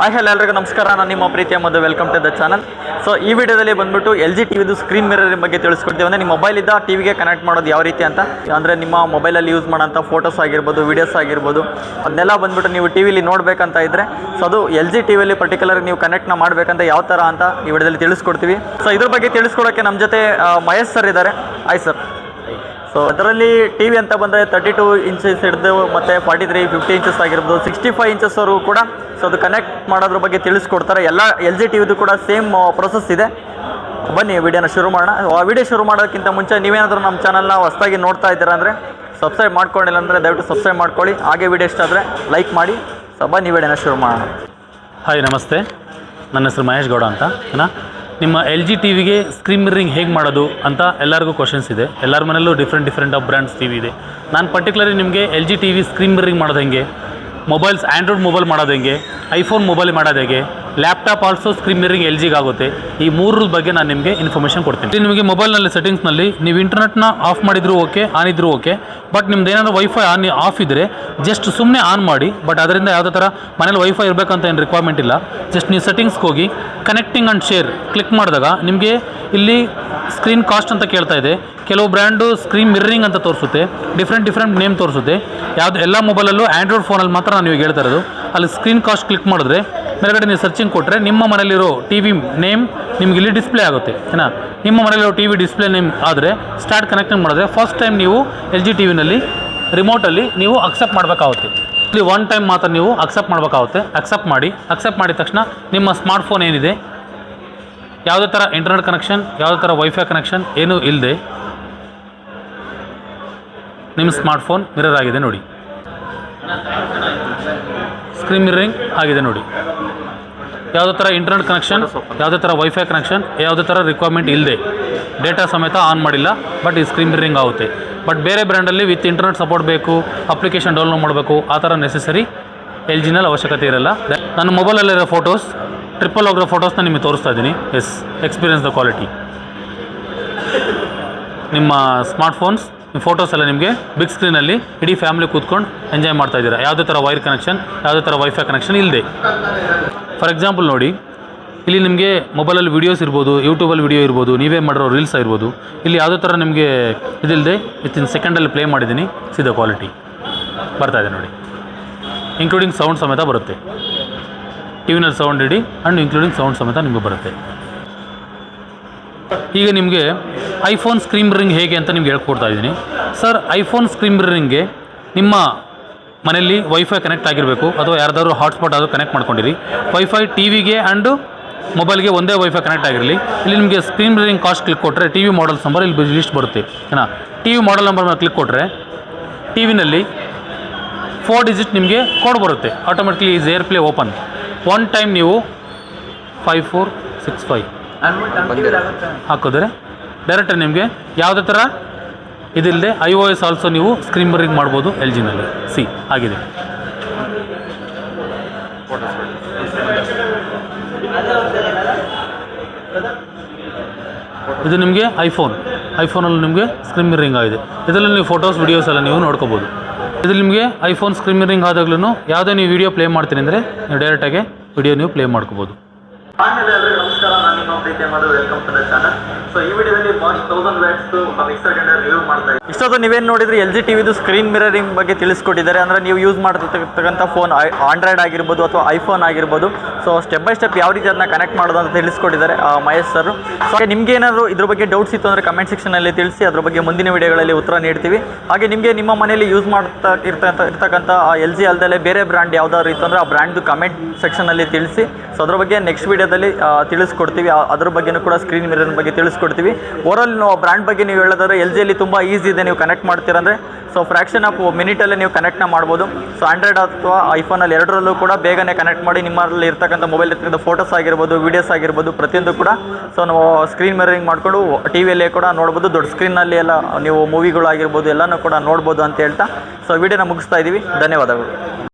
Hello ಎಲ್ಲರಿಗೂ ನಮಸ್ಕಾರ. ನಾನು ನಿಮ್ಮ ಪ್ರೀತಿಯ Madhu. Welcome to the channel. So ಈ ವಿಡಿಯೋದಲ್ಲಿ ಬಂದ್ಬಿಟ್ಟು LG ಟಿವಿದು ಸ್ಕ್ರೀನ್ ಮಿರರ್ ಬಗ್ಗೆ ತಿಳಿಸ್ಕೊಡ್ತೀವಿ. ಅಂದರೆ ನಿಮ್ಮ ಮೊಬೈಲಿಂದ ಟಿವಿಗೆ ಕನೆಕ್ಟ್ ಮಾಡೋದು ಯಾವ ರೀತಿ ಅಂತ. ಅಂದರೆ ನಿಮ್ಮ ಮೊಬೈಲಲ್ಲಿ ಯೂಸ್ ಮಾಡೋಂಥ ಫೋಟೋಸ್ ಆಗಿರ್ಬೋದು, ವೀಡಿಯೋಸ್ ಆಗಿರ್ಬೋದು, ಅದನ್ನೆಲ್ಲ ಬಂದ್ಬಿಟ್ಟು ನೀವು ಟಿವಿಲಿ ನೋಡಬೇಕಂತ ಇದ್ದರೆ ಸೊ ಅದು LG ಟಿವಿಯಲ್ಲಿ ಪರ್ಟಿಕ್ಯುಲರ್ ನೀವು ಕನೆಕ್ಟ್ನ ಮಾಡಬೇಕಂತ ಯಾವ ಥರ ಅಂತ ಈ ವಿಡಿಯೋದಲ್ಲಿ ತಿಳಿಸ್ಕೊಡ್ತೀವಿ. ಸೊ ಇದ್ರ ಬಗ್ಗೆ ತಿಳಿಸ್ಕೊಡೋಕ್ಕೆ ನಮ್ಮ ಜೊತೆ ಮಹೇಶ್ ಸರ್ ಇದ್ದಾರೆ. Hi sir. ಸೊ ಅದರಲ್ಲಿ ಟಿ ವಿ ಅಂತ ಬಂದರೆ 32 ಇಂಚಸ್ ಹಿಡಿದು ಮತ್ತು 43, 50 ಇಂಚಸ್ ಆಗಿರ್ಬೋದು, 65 ಇಂಚಸ್ವರೆಗೂ ಕೂಡ ಸೊ ಅದು ಕನೆಕ್ಟ್ ಮಾಡೋದ್ರ ಬಗ್ಗೆ ತಿಳಿಸ್ಕೊಡ್ತಾರೆ. ಎಲ್ಲ LG ಟಿವಿದು ಕೂಡ ಸೇಮ್ ಪ್ರೊಸೆಸ್ ಇದೆ. ಬನ್ನಿ ವಿಡಿಯೋನ ಶುರು ಮಾಡೋಣ. ಆ ವಿಡಿಯೋ ಶುರು ಮಾಡೋದಕ್ಕಿಂತ ಮುಂಚೆ ನೀವೇನಾದರೂ ನಮ್ಮ ಚಾನಲ್ನ ಹೊಸದಾಗಿ ನೋಡ್ತಾ ಇದ್ದೀರಾ ಅಂದರೆ ಸಬ್ಸ್ಕ್ರೈಬ್ ಮಾಡ್ಕೊಂಡಿಲ್ಲ ಅಂದರೆ ದಯವಿಟ್ಟು ಸಬ್ಸ್ಕ್ರೈಬ್ ಮಾಡ್ಕೊಳ್ಳಿ. ಹಾಗೆ ವಿಡಿಯೋ ಇಷ್ಟ ಆದರೆ ಲೈಕ್ ಮಾಡಿ. ಸೊ ಬನ್ನಿ ವಿಡಿಯೋನ ಶುರು ಮಾಡೋಣ. ಹಾಯ್ ನಮಸ್ತೆ, ನನ್ನ ಹೆಸರು ಮಹೇಶ್ ಗೌಡ ಅಂತ. ನಿಮ್ಮ LG ಟಿವಿಗೆ ಸ್ಕ್ರೀನ್ ಮಿರರಿಂಗ್ ಹೇಗೆ ಮಾಡೋದು ಅಂತ ಎಲ್ಲರಿಗೂ ಕ್ವಶನ್ಸ್ ಇದೆ. ಎಲ್ಲರ ಮನೆಯಲ್ಲೂ ಡಿಫ್ರೆಂಟ್ ಆಫ್ ಬ್ರ್ಯಾಂಡ್ಸ್ ಟಿವಿ ಇದೆ. ನಾನು ಪರ್ಟಿಕ್ಯುಲರ್ಲಿ ನಿಮಗೆ LG ಟಿವಿ ಸ್ಕ್ರೀನ್ ಮಿರರಿಂಗ್ ಮಾಡೋದು ಹೆಂಗೆ, ಮೊಬೈಲ್ಸ್ ಆ್ಯಂಡ್ರಾಯ್ಡ್ ಮೊಬೈಲ್ ಮಾಡೋದು ಹೆಂಗೆ, ಐಫೋನ್ ಮೊಬೈಲ್ ಮಾಡೋದು ಹೇಗೆ, ಲ್ಯಾಪ್ಟಾಪ್ ಆಲ್ಸೋ ಸ್ಕ್ರೀನ್ ಮಿರರಿಂಗ್ LGಗೆ ಆಗುತ್ತೆ, ಈ ಮೂರು ಬಗ್ಗೆ ನಾನು ನಿಮಗೆ ಇನ್ಫಾರ್ಮೇಷನ್ ಕೊಡ್ತೀನಿ. ನಿಮಗೆ ಮೊಬೈಲ್ನಲ್ಲಿ ಸೆಟ್ಟಿಂಗ್ಸ್ನಲ್ಲಿ ನೀವು ಇಂಟರ್ನೆಟ್ನ ಆಫ್ ಮಾಡಿದರೂ ಓಕೆ, ಆನ್ ಇದ್ದರೂ ಓಕೆ. ಬಟ್ ನಿಮ್ದು ಏನಾದರೂ ವೈಫೈ ಆಫ್ ಇದ್ದರೆ ಜಸ್ಟ್ ಸುಮ್ಮನೆ ಆನ್ ಮಾಡಿ. ಬಟ್ ಅದರಿಂದ ಯಾವುದೇ ಥರ ಮನೇಲಿ ವೈಫೈ ಇರಬೇಕಂತ ಏನು ರಿಕ್ವೈರ್ಮೆಂಟ್ ಇಲ್ಲ. ಜಸ್ಟ್ ನೀವು ಸೆಟ್ಟಿಂಗ್ಸ್ಗೆ ಹೋಗಿ ಕನೆಕ್ಟಿಂಗ್ ಆ್ಯಂಡ್ ಶೇರ್ ಕ್ಲಿಕ್ ಮಾಡಿದಾಗ ನಿಮಗೆ ಇಲ್ಲಿ ಸ್ಕ್ರೀನ್ ಕಾಸ್ಟ್ ಅಂತ ಕೇಳ್ತಾ ಇದೆ. ಕೆಲವು ಬ್ರ್ಯಾಂಡು ಸ್ಕ್ರೀನ್ ಮಿರರಿಂಗ್ ಅಂತ ತೋರಿಸುತ್ತೆ, ಡಿಫ್ರೆಂಟ್ ನೇಮ್ ತೋರಿಸುತ್ತೆ. ಎಲ್ಲ ಮೊಬೈಲಲ್ಲೂ ಆ್ಯಂಡ್ರಾಯ್ಡ್ ಫೋನಲ್ಲಿ ಮಾತ್ರ ನಾನು ಇವಾಗ ಹೇಳ್ತಾ ಇರೋದು. ಅಲ್ಲಿ ಸ್ಕ್ರೀನ್ ಕಾಸ್ಟ್ ಕ್ಲಿಕ್ ಮಾಡಿದ್ರೆ ಮೇಲ್ಗಡೆ ನೀವು ಸರ್ಚಿಂಗ್ ಕೊಟ್ಟರೆ ನಿಮ್ಮ ಮನೇಲಿರೋ ಟಿ ವಿ ನೇಮ್ ನಿಮ್ಗೆ ಇಲ್ಲಿ ಡಿಸ್ಪ್ಲೇ ಆಗುತ್ತೆ. ನಿಮ್ಮ ಮನೇಲಿರೋ ಟಿ ವಿ ಡಿಸ್ಪ್ಲೇ ನೇಮ್ ಆದರೆ ಸ್ಟಾರ್ಟ್ ಕನೆಕ್ಟಿಂಗ್ ಮಾಡಿದ್ರೆ ಫಸ್ಟ್ ಟೈಮ್ ನೀವು LG ಟಿವಿನಲ್ಲಿ ರಿಮೋಟಲ್ಲಿ ನೀವು ಅಕ್ಸೆಪ್ಟ್ ಮಾಡಬೇಕಾಗುತ್ತೆ. ಇಲ್ಲಿ ಒನ್ ಟೈಮ್ ಮಾತ್ರ ನೀವು ಅಕ್ಸೆಪ್ಟ್ ಮಾಡಬೇಕಾಗುತ್ತೆ. ಅಕ್ಸೆಪ್ಟ್ ಮಾಡಿದ ತಕ್ಷಣ ನಿಮ್ಮ ಸ್ಮಾರ್ಟ್ಫೋನ್ ಏನಿದೆ, ಯಾವುದೇ ಥರ ಇಂಟರ್ನೆಟ್ ಕನೆಕ್ಷನ್, ಯಾವುದೇ ಥರ ವೈಫೈ ಕನೆಕ್ಷನ್ ಏನೂ ಇಲ್ಲದೆ ನಿಮ್ಮ ಸ್ಮಾರ್ಟ್ಫೋನ್ ಮಿರರ್ ಆಗಿದೆ ನೋಡಿ. ಸ್ಕ್ರೀನ್ ಮಿರರಿಂಗ್ ಆಗಿದೆ ನೋಡಿ. ಯಾವುದೇ ಥರ ಇಂಟರ್ನೆಟ್ ಕನೆಕ್ಷನ್, ಯಾವುದೇ ಥರ ವೈಫೈ ಕನೆಕ್ಷನ್, ಯಾವುದೇ ಥರ ರಿಕ್ವೈರ್ಮೆಂಟ್ ಇಲ್ಲದೆ ಡೇಟಾ ಸಮೇತ ಆನ್ ಮಾಡಿಲ್ಲ. ಬಟ್ ಈ ಸ್ಕ್ರೀನ್ ಮಿರರಿಂಗ್ ಆಗುತ್ತೆ. ಬಟ್ ಬೇರೆ ಬ್ರ್ಯಾಂಡಲ್ಲಿ ವಿತ್ ಇಂಟರ್ನೆಟ್ ಸಪೋರ್ಟ್ ಬೇಕು, ಅಪ್ಲಿಕೇಶನ್ ಡೌನ್ಲೋಡ್ ಮಾಡಬೇಕು, ಆ ಥರ ನೆಸೆಸರಿ LGನಲ್ಲಿ ಅವಶ್ಯಕತೆ ಇರಲ್ಲ. ನನ್ನ ಮೊಬೈಲಲ್ಲಿರೋ ಫೋಟೋಸ್, ಟ್ರಿಪಲ್ ಹೋಗಿರೋ ಫೋಟೋಸ್ನ ನಿಮಗೆ ತೋರಿಸ್ತಾ ಇದ್ದೀನಿ. Experience the quality. ನಿಮ್ಮ ಸ್ಮಾರ್ಟ್ಫೋನ್ಸ್ ಫೋಟೋಸ್ ಎಲ್ಲ ನಿಮಗೆ ಬಿಗ್ ಸ್ಕ್ರೀನಲ್ಲಿ ಇಡೀ ಫ್ಯಾಮಿಲಿ ಕೂತ್ಕೊಂಡು ಎಂಜಾಯ್ ಮಾಡ್ತಾಯಿದ್ದೀರಾ. ಯಾವುದೇ ಥರ ವೈರ್ ಕನೆಕ್ಷನ್, ಯಾವುದೇ ಥರ ವೈಫೈ ಕನೆಕ್ಷನ್ ಇಲ್ಲದೆ. ಫಾರ್ ಎಕ್ಸಾಂಪಲ್ ನೋಡಿ, ಇಲ್ಲಿ ನಿಮಗೆ ಮೊಬೈಲಲ್ಲಿ ವೀಡಿಯೋಸ್ ಇರ್ಬೋದು, ಯೂಟ್ಯೂಬಲ್ಲಿ ವೀಡಿಯೋ ಇರ್ಬೋದು, ನೀವೇ ಮಾಡಿರೋ ರೀಲ್ಸ್ ಇರ್ಬೋದು. ಇಲ್ಲಿ ಯಾವುದೇ ಥರ ನಿಮಗೆ ಇದಿಲ್ಲದೆ ವಿತಿನ್ ಸೆಕೆಂಡಲ್ಲಿ ಪ್ಲೇ ಮಾಡಿದ್ದೀನಿ. ಸಿದ ಕ್ವಾಲಿಟಿ ಬರ್ತಾಯಿದೆ ನೋಡಿ. ಇನ್ಕ್ಲೂಡಿಂಗ್ ಸೌಂಡ್ ಸಮೇತ ಬರುತ್ತೆ. ಟಿವಿನಲ್ಲಿ ಸೌಂಡ್ ಇಡಿ ಆ್ಯಂಡ್ ಇನ್ಕ್ಲೂಡಿಂಗ್ ಸೌಂಡ್ ಸಮೇತ ನಿಮಗೆ ಬರುತ್ತೆ. ಈಗ ನಿಮಗೆ ಐಫೋನ್ ಸ್ಕ್ರೀನ್ ಮಿರರಿಂಗ್ ಹೇಗೆ ಅಂತ ನಿಮ್ಗೆ ಹೇಳ್ಕೊಡ್ತಾ ಇದ್ದೀನಿ. ಸರ್, ಐಫೋನ್ ಸ್ಕ್ರೀನ್ ಮಿರರಿಂಗ್ಗೆ ನಿಮ್ಮ ಮನೆಯಲ್ಲಿ ವೈಫೈ ಕನೆಕ್ಟ್ ಆಗಿರಬೇಕು, ಅಥವಾ ಯಾರ್ದಾದ್ರು ಹಾಟ್ಸ್ಪಾಟ್ ಆದರೂ ಕನೆಕ್ಟ್ ಮಾಡ್ಕೊಂಡಿರಿ. ವೈಫೈ ಟಿವಿಗೆ ಆ್ಯಂಡು ಮೊಬೈಲ್ಗೆ ಒಂದೇ ವೈಫೈ ಕನೆಕ್ಟ್ ಆಗಿರಲಿ. ಇಲ್ಲಿ ನಿಮಗೆ ಸ್ಕ್ರೀನ್ ಮಿರರಿಂಗ್ ಕಾಸ್ಟ್ ಕ್ಲಿಕ್ ಕೊಟ್ಟರೆ ಟಿವಿ ಮಾಡೆಲ್ಸ್ ನಂಬರ್ ಇಲ್ಲಿ ಲಿಸ್ಟ್ ಬರುತ್ತೆ. ಟಿವಿ ಮಾಡೆಲ್ ನಂಬರ್ ಮೇಲೆ ಕ್ಲಿಕ್ ಕೊಟ್ಟರೆ ಟಿವಿನಲ್ಲಿ 4 ಡಿಜಿಟ್ ನಿಮಗೆ ಕೋಡ್ ಬರುತ್ತೆ. Automatically is air play open. One time ನೀವು 5465 ಹಾಕಿದ್ರೆ ಡೈರೆಕ್ಟ್ ನಿಮಗೆ ಯಾವುದೇ ಥರ ಇದಿಲ್ಲದೆ iOS ಆಲ್ಸೋ ನೀವು ಸ್ಕ್ರೀನ್ ಮಿರರಿಂಗ್ ಮಾಡ್ಬೋದು LGನಲ್ಲಿ. ಆಗಿದೆ. ಇದು ನಿಮಗೆ ಐಫೋನಲ್ಲಿ ನಿಮಗೆ ಸ್ಕ್ರೀನ್ ಮಿರರಿಂಗ್ ಆಗಿದೆ. ಇದರಲ್ಲಿ ನೀವು ಫೋಟೋಸ್, ವಿಡಿಯೋಸ್ ಎಲ್ಲ ನೀವು ನೋಡ್ಕೋಬೋದು. ಇದರಲ್ಲಿ ನಿಮಗೆ ಐಫೋನ್ ಸ್ಕ್ರೀನ್ ಮಿರರಿಂಗ್ ಆದಾಗ್ಲೂ ಯಾವುದೇ ನೀವು ವೀಡಿಯೋ ಪ್ಲೇ ಮಾಡ್ತೀನಿ ಅಂದರೆ ನೀವು ಡೈರೆಕ್ಟಾಗಿ ವಿಡಿಯೋ ನೀವು ಪ್ಲೇ ಮಾಡ್ಕೋಬೋದು. ನಮಸ್ಕಾರ, ನಾನು ನಿಮ್ಮ ಪ್ರೀತಿಯ Madhu. Welcome to the channel. So ಈ ವಿಡಿಯೋದಲ್ಲಿ Bosch 1000 watts mixer grinder review ಮಾಡ್ತಾ ಇದ್ದೀನಿ. ಇಷ್ಟೊತ್ತು ನೀವೇನು ನೋಡಿದ್ರೆ LG ಟಿವಿದು ಸ್ಕ್ರೀನ್ ಮಿರರಿಂಗ್ ಬಗ್ಗೆ ತಿಳಿಸ್ಕೊಟ್ಟಿದ್ದಾರೆ. ಅಂದರೆ ನೀವು ಯೂಸ್ ಮಾಡ್ತಿರ್ತಕ್ಕಂಥ ಫೋನ್ ಆಂಡ್ರಾಯ್ಡ್ ಆಗಿರ್ಬೋದು ಅಥವಾ ಐಫೋನ್ ಆಗಿರ್ಬೋದು. ಸೊ ಸ್ಟೆಪ್ ಬೈ ಸ್ಟೆಪ್ ಯಾವ ರೀತಿ ಅದನ್ನ ಕನೆಕ್ಟ್ ಮಾಡೋದು ಅಂತ ತಿಳಿಸ್ಕೊಟ್ಟಿದ್ದಾರೆ ಮಹೇಶ್ ಸರ್. ಸೊ ನಿಮ್ಗೆ ಏನಾದರೂ ಇದ್ರ ಬಗ್ಗೆ ಡೌಟ್ಸ್ ಇತ್ತು ಅಂದರೆ ಕಮೆಂಟ್ ಸೆಕ್ಷನಲ್ಲಿ ತಿಳಿಸಿ. ಅದ್ರ ಬಗ್ಗೆ ಮುಂದಿನ ವಿಡಿಯೋಗಳಲ್ಲಿ ಉತ್ತರ ನೀಡ್ತೀವಿ. ಹಾಗೆ ನಿಮಗೆ ನಿಮ್ಮ ಮನೆಯಲ್ಲಿ ಯೂಸ್ ಮಾಡ್ತಾ ಇರ್ತಕ್ಕಂಥ LG ಅಲ್ಲದೆ ಬೇರೆ ಬ್ರ್ಯಾಂಡ್ ಯಾವುದಾದ್ರು ಇತ್ತು ಅಂದರೆ ಆ ಬ್ರ್ಯಾಂಡ್ದು ಕಮೆಂಟ್ ಸೆಕ್ಷನಲ್ಲಿ ತಿಳಿಸಿ. ಸೊ ಅದ್ರ ಬಗ್ಗೆ ನೆಕ್ಸ್ಟ್ ವಿಡಿಯೋದಲ್ಲಿ ತಿಳಿಸ್ಕೊಡ್ತೀವಿ. ಅದ್ರ ಬಗ್ಗೆನೂ ಕೂಡ ಸ್ಕ್ರೀನ್ ಮಿರರ್ ಬಗ್ಗೆ ತಿಳಿಸ್ಕೊಡ್ತೀವಿ. ಓವರಾಲ್ ಬ್ರ್ಯಾಂಡ್ ಬಗ್ಗೆ ನೀವು ಹೇಳೋದಾದ್ರೆ LGಯಲ್ಲಿ ತುಂಬ ಈಸಿ ಇದೆ. ನೀವು ಕನೆಕ್ಟ್ ಮಾಡ್ತೀರಂದರೆ ಸೊ ಫ್ರ್ಯಾಕ್ಷನ್ ಆಫ್ ಮಿನಿಟಲ್ಲೇ ನೀವು ಕನೆಕ್ಟ್ನ ಮಾಡ್ಬೋದು. ಸೊ ಆಂಡ್ರಾಯ್ಡ್ ಅಥವಾ ಐಫೋನಲ್ಲಿ ಎರಡರಲ್ಲೂ ಕೂಡ ಬೇಗನೆ ಕನೆಕ್ಟ್ ಮಾಡಿ ನಿಮ್ಮಲ್ಲಿ ಇರ್ತಕ್ಕಂಥ ಮೊಬೈಲ್ ಇರ್ತಕ್ಕಂಥ ಫೋಟೋಸ್ ಆಗಿರ್ಬೋದು, ವೀಡಿಯೋಸ್ ಆಗಿರ್ಬೋದು, ಪ್ರತಿಯೊಂದು ಕೂಡ ಸೊ ನಾವು ಸ್ಕ್ರೀನ್ ಮಿರರಿಂಗ್ ಮಾಡಿಕೊಂಡು ಟಿವಿಯಲ್ಲೇ ಕೂಡ ನೋಡ್ಬೋದು. ದೊಡ್ಡ ಸ್ಕ್ರೀನಲ್ಲಿ ಎಲ್ಲ ನೀವು ಮೂವಿಗಳು ಆಗಿರ್ಬೋದು ಎಲ್ಲನೂ ಕೂಡ ನೋಡ್ಬೋದು ಅಂತ ಹೇಳ್ತಾ ಸೊ ವಿಡಿಯೋನ ಮುಗಿಸ್ತಾ ಇದ್ದೀವಿ. ಧನ್ಯವಾದಗಳು.